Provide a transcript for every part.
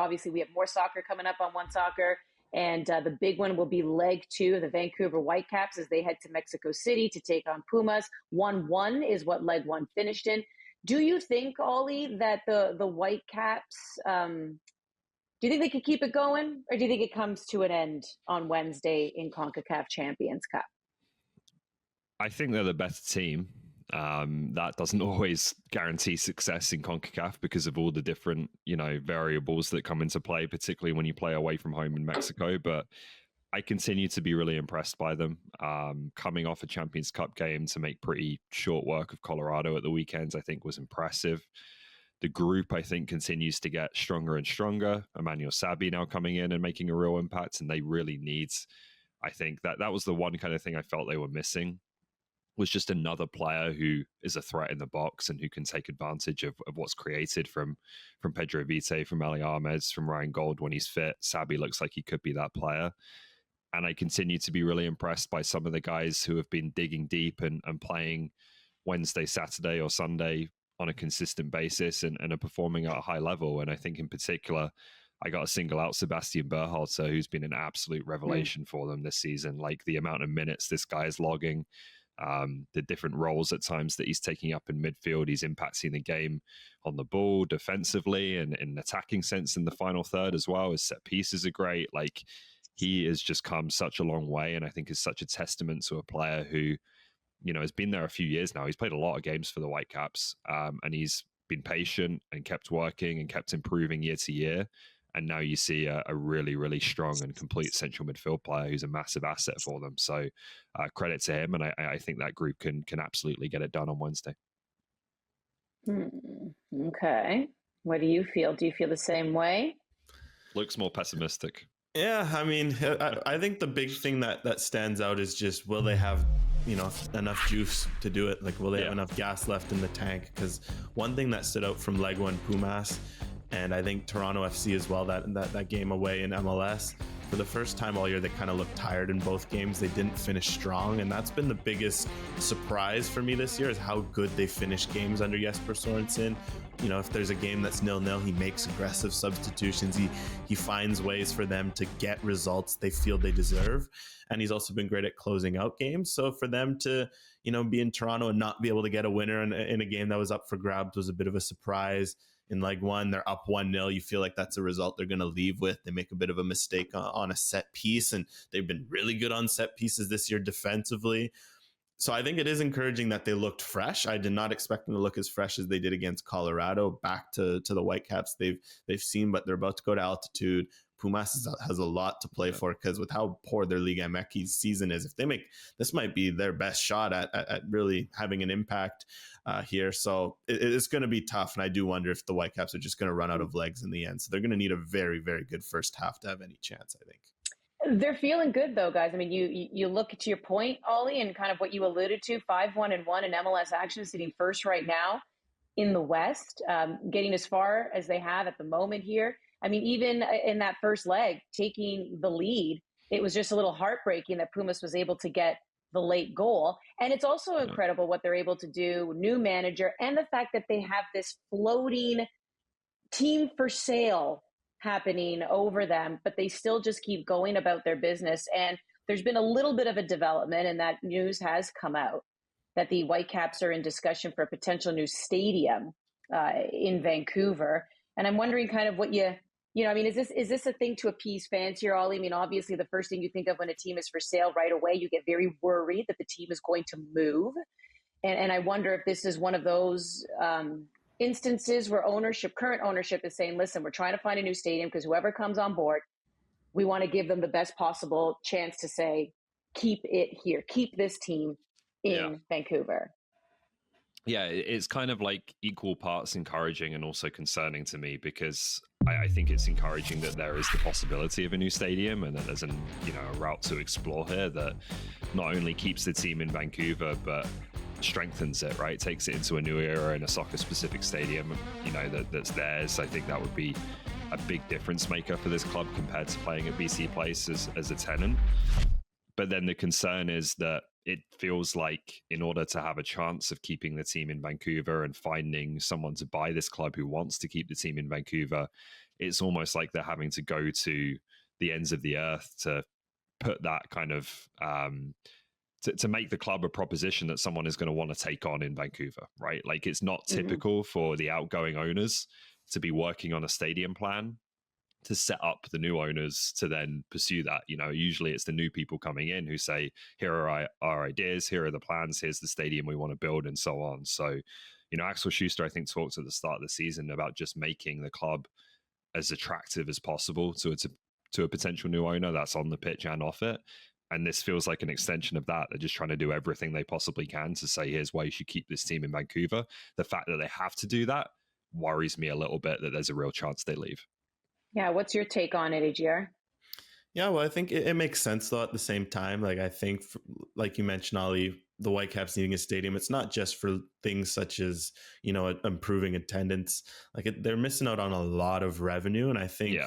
Obviously, we have more soccer coming up on OneSoccer. And the big one will be leg 2 of the Vancouver Whitecaps as they head to Mexico City to take on Pumas. 1-1 is what leg 1 finished in. Do you think, Ollie, that the Whitecaps, do you think they could keep it going? Or do you think it comes to an end on Wednesday in Concacaf Champions Cup? I think they're the better team. That doesn't always guarantee success in CONCACAF because of all the different, variables that come into play, particularly when you play away from home in Mexico. But I continue to be really impressed by them. Coming off a Champions Cup game to make pretty short work of Colorado at the weekends, I think was impressive. The group, I think, continues to get stronger and stronger. Emmanuel Sabi now coming in and making a real impact, and they really need, I think, that was the one kind of thing I felt they were missing, was just another player who is a threat in the box and who can take advantage of what's created from Pedro Vite, from Ali Ahmed, from Ryan Gold when he's fit. Sabi looks like he could be that player. And I continue to be really impressed by some of the guys who have been digging deep and playing Wednesday, Saturday, or Sunday on a consistent basis and are performing at a high level. And I think in particular, I got to single out Sebastian Berhalter, who's been an absolute revelation for them this season. Like the amount of minutes this guy is logging, the different roles at times that he's taking up in midfield. He's impacting the game on the ball defensively and in an attacking sense in the final third as well. His set pieces are great. Like he has just come such a long way, and I think is such a testament to a player who, has been there a few years now. He's played a lot of games for the Whitecaps, and he's been patient and kept working and kept improving year to year. And now you see a really, really strong and complete central midfield player who's a massive asset for them. So credit to him. And I think that group can absolutely get it done on Wednesday. Okay. What do you feel? Do you feel the same way? Looks more pessimistic. Yeah, I mean, I think the big thing that stands out is just, will they have, enough juice to do it? Like, will they have enough gas left in the tank? Because one thing that stood out from leg 1 Pumas, and I think Toronto FC as well, that game away in MLS, for the first time all year, they kind of looked tired in both games. They didn't finish strong, and that's been the biggest surprise for me this year, is how good they finish games under Jesper Sorensen. If there's a game that's 0-0, he makes aggressive substitutions. He finds ways for them to get results they feel they deserve. And he's also been great at closing out games. So for them to, be in Toronto and not be able to get a winner in a game that was up for grabs was a bit of a surprise. In leg 1, they're up 1-0. You feel like that's a result they're going to leave with. They make a bit of a mistake on a set piece, and they've been really good on set pieces this year defensively. So I think it is encouraging that they looked fresh. I did not expect them to look as fresh as they did against Colorado. Back to the Whitecaps they've seen, but they're about to go to altitude. Pumas has a lot to play for, because with how poor their Liga MX season is, if they make, this might be their best shot at really having an impact here. So it's going to be tough. And I do wonder if the Whitecaps are just going to run out of legs in the end. So they're going to need a very, very good first half to have any chance, I think. They're feeling good, though, guys. I mean, you look to your point, Ollie, and kind of what you alluded to, 5-1-1 in MLS action, sitting first right now in the West, getting as far as they have at the moment here. I mean, even in that first leg, taking the lead, it was just a little heartbreaking that Pumas was able to get the late goal. And it's also incredible what they're able to do, new manager, and the fact that they have this floating team for sale happening over them, but they still just keep going about their business. And there's been a little bit of a development, and that news has come out that the Whitecaps are in discussion for a potential new stadium in Vancouver. And I'm wondering kind of what is this a thing to appease fans here, Ollie? I mean, obviously the first thing you think of when a team is for sale right away, you get very worried that the team is going to move. And I wonder if this is one of those instances where current ownership is saying, listen, we're trying to find a new stadium because whoever comes on board, we want to give them the best possible chance to say, keep it here, keep this team in Vancouver. Yeah, it's kind of like equal parts encouraging and also concerning to me, because I think it's encouraging that there is the possibility of a new stadium and that there's a route to explore here that not only keeps the team in Vancouver, but strengthens it, right? Takes it into a new era in a soccer-specific stadium, that's theirs. I think that would be a big difference maker for this club compared to playing at BC Place as a tenant. But then the concern is that it feels like in order to have a chance of keeping the team in Vancouver and finding someone to buy this club who wants to keep the team in Vancouver, it's almost like they're having to go to the ends of the earth to put that kind of to make the club a proposition that someone is going to want to take on in Vancouver, right? Like, it's not typical for the outgoing owners to be working on a stadium plan to set up the new owners to then pursue that. Usually it's the new people coming in who say, here are our ideas, here are the plans, here's the stadium we want to build, and so on. So, Axel Schuster, I think, talked at the start of the season about just making the club as attractive as possible to a potential new owner that's on the pitch and off it. And this feels like an extension of that. They're just trying to do everything they possibly can to say, here's why you should keep this team in Vancouver. The fact that they have to do that worries me a little bit, that there's a real chance they leave. Yeah, what's your take on it, AGR? Yeah, well, I think it makes sense, though, at the same time. Like, I think, like you mentioned, Ollie, the Whitecaps needing a stadium, it's not just for things such as, improving attendance. Like, they're missing out on a lot of revenue. And I think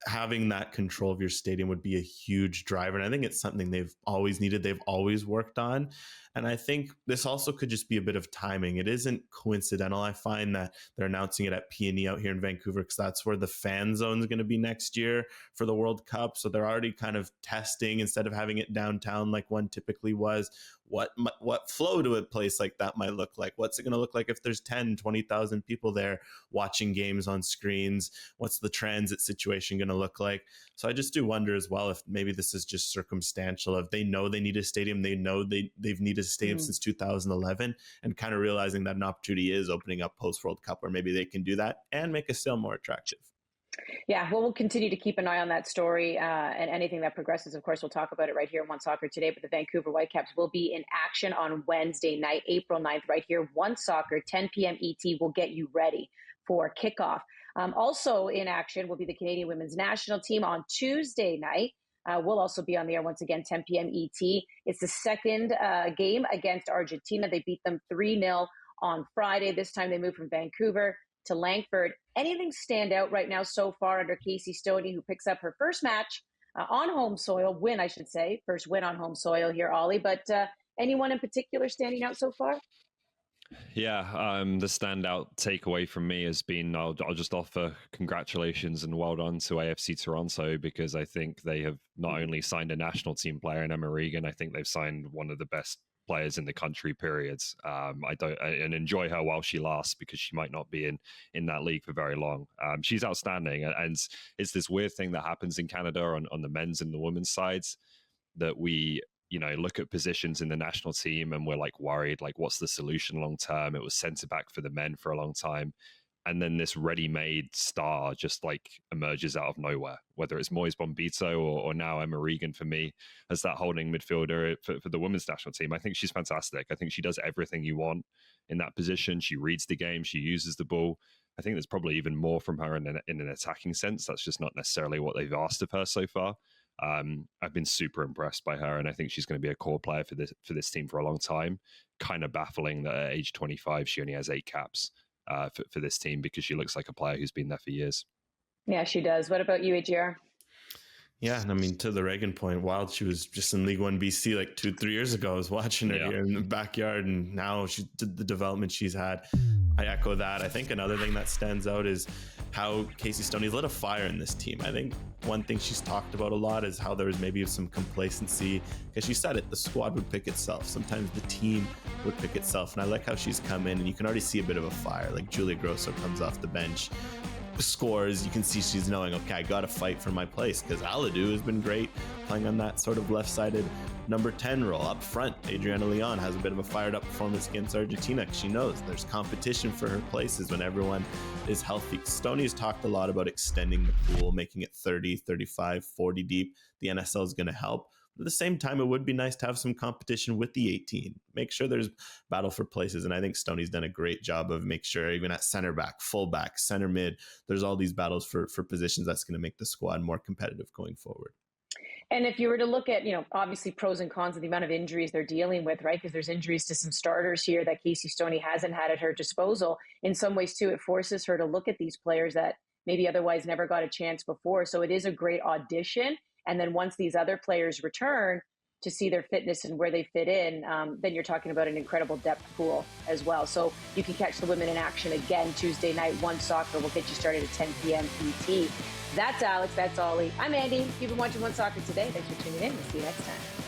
having that control of your stadium would be a huge driver. And I think it's something they've always needed. They've always worked on. And I think this also could just be a bit of timing. It isn't coincidental. I find that they're announcing it at P&E out here in Vancouver because that's where the fan zone is going to be next year for the World Cup. So they're already kind of testing, instead of having it downtown like one typically was, what flow to a place like that might look like. What's it going to look like if there's 10, 20,000 people there watching games on screens? What's the transit situation going to look like? So I just do wonder as well if maybe this is just circumstantial. If they know they need a stadium, they know they've needed a stadium since 2011, and kind of realizing that an opportunity is opening up post World Cup where maybe they can do that and make a sale more attractive. Yeah, well, we'll continue to keep an eye on that story, and anything that progresses, of course, we'll talk about it right here on OneSoccer today. But the Vancouver Whitecaps will be in action on Wednesday night, April 9th, right here. OneSoccer, 10 p.m. ET will get you ready for kickoff. Also in action will be the Canadian women's national team on Tuesday night. We'll also be on the air once again, 10 p.m. ET. It's the second game against Argentina. They beat them 3-0 on Friday. This time they moved from Vancouver to Langford. Anything stand out right now so far under Casey Stoney, who picks up her first match on home soil, win, I should say, first win on home soil here, Ollie. But anyone in particular standing out so far? Yeah, the standout takeaway from me has been, I'll just offer congratulations and well done to AFC Toronto, because I think they have not only signed a national team player in Emma Regan, I think they've signed one of the best players in the country, periods. And enjoy her while she lasts, because she might not be in that league for very long. She's outstanding, and it's this weird thing that happens in Canada on the men's and the women's sides, that we look at positions in the national team and we're like worried, like, what's the solution long term? It was centre back for the men for a long time. And then this ready-made star just like emerges out of nowhere, whether it's Moise Bombito or now Emma Regan for me as that holding midfielder for the women's national team. I think she's fantastic. I think she does everything you want in that position. She reads the game. She uses the ball. I think there's probably even more from her in an attacking sense. That's just not necessarily what they've asked of her so far. I've been super impressed by her, and I think she's going to be a core player for this team for a long time. Kind of baffling that at age 25 she only has 8 caps for this team, because she looks like a player who's been there for years. Yeah, she does. What about you, AGR? Yeah, and I mean, to the Reagan point, while she was just in League One BC like 2-3 years ago, I was watching her here in the backyard, and now she did the development she's had. I echo that. I think another thing that stands out is how Casey Stoney's lit a fire in this team. I think one thing she's talked about a lot is how there was maybe some complacency, because she said it, the squad would pick itself. Sometimes the team would pick itself, and I like how she's come in, and you can already see a bit of a fire. Like Julia Grosso comes off the bench, scores, you can see she's knowing, okay, I got to fight for my place, because Aladu has been great playing on that sort of left-sided number 10 role. Up front, Adriana Leon has a bit of a fired-up performance against Argentina, because she knows there's competition for her places when everyone is healthy. Stoney's talked a lot about extending the pool, making it 30, 35, 40 deep. The NSL is going to help. At the same time, it would be nice to have some competition with the 18. Make sure there's battle for places. And I think Stoney's done a great job of make sure even at center back, full back, center mid, there's all these battles for positions that's going to make the squad more competitive going forward. And if you were to look at, obviously pros and cons of the amount of injuries they're dealing with, right? Because there's injuries to some starters here that Casey Stoney hasn't had at her disposal. In some ways, too, it forces her to look at these players that maybe otherwise never got a chance before. So it is a great audition. And then once these other players return, to see their fitness and where they fit in, then you're talking about an incredible depth pool as well. So you can catch the women in action again Tuesday night. OneSoccer will get you started at 10 p.m. ET. That's Alex. That's Ollie. I'm Andy. You've been watching OneSoccer today. Thanks for tuning in. We'll see you next time.